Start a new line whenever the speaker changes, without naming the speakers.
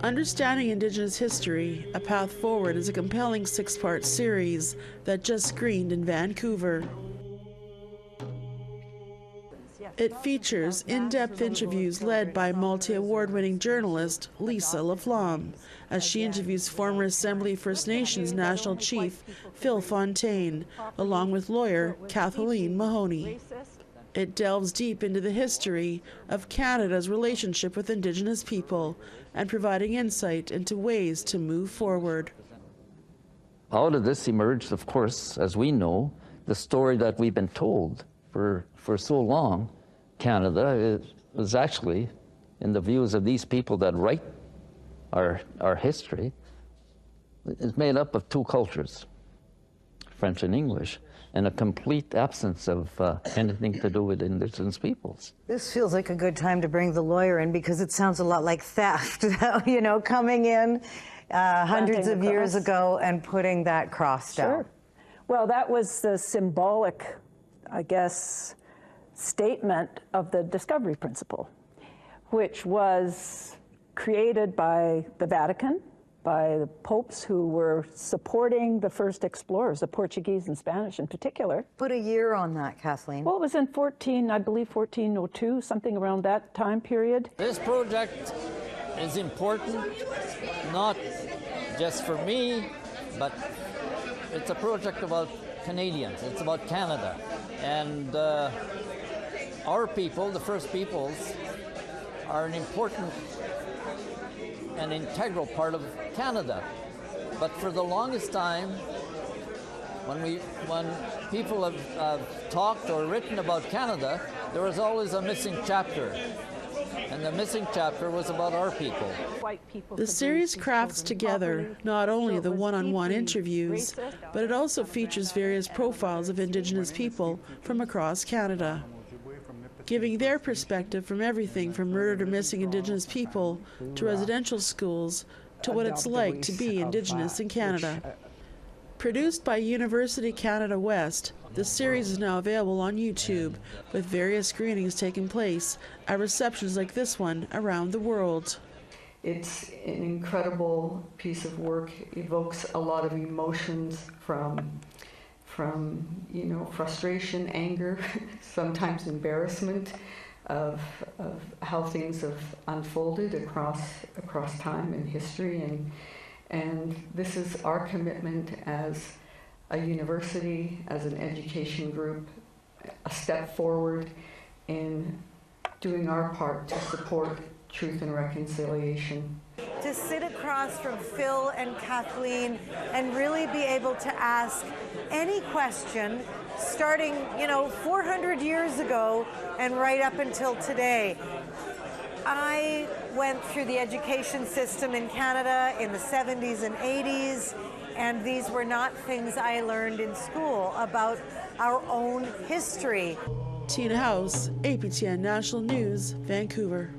Understanding Indigenous History, A Path Forward is a compelling 6-part series that just screened in Vancouver. It features in-depth interviews led by multi-award-winning journalist Lisa Laflamme, as she interviews former Assembly First Nations National Chief Phil Fontaine, along with lawyer Kathleen Mahoney. It delves deep into the history of Canada's relationship with Indigenous people and providing insight into ways to move forward.
Out of this emerged, of course, as we know, the story that we've been told for so long. Canada is actually, in the views of these people that write our history, is made up of 2 cultures, French and English, and a complete absence of anything to do with Indigenous peoples.
This feels like a good time to bring the lawyer in because it sounds a lot like theft, you know, coming in hundreds of years ago and putting that cross down.
Sure. Well, that was the symbolic, I guess, statement of the discovery principle, which was created by the Vatican, by the popes who were supporting the first explorers, the Portuguese and Spanish in particular.
Put a year on that, Kathleen.
Well, it was in 1402, something around that time period.
This project is important, not just for me, but it's a project about Canadians. It's about Canada. And our people, the First Peoples, are an important and integral part of Canada. But for the longest time, when people have talked or written about Canada, there was always a missing chapter. And the missing chapter was about our people.
The series crafts together not only the one-on-one interviews, but it also features various profiles of Indigenous people from across Canada, giving their perspective from everything from murdered or missing Indigenous people to residential schools to what it's like to be Indigenous in Canada. Produced by University Canada West, the series is now available on YouTube, with various screenings taking place at receptions like this one around the world.
It's an incredible piece of work, evokes a lot of emotions from you know, frustration, anger, sometimes embarrassment of how things have unfolded across time and history, and this is our commitment as a university, as an education group, a step forward in doing our part to support truth and reconciliation.
To sit across from Phil and Kathleen and really be able to ask any question starting, you know, 400 years ago and right up until today. I went through the education system in Canada in the 70s and 80s, and these were not things I learned in school about our own history.
Tina House, APTN National News, Vancouver.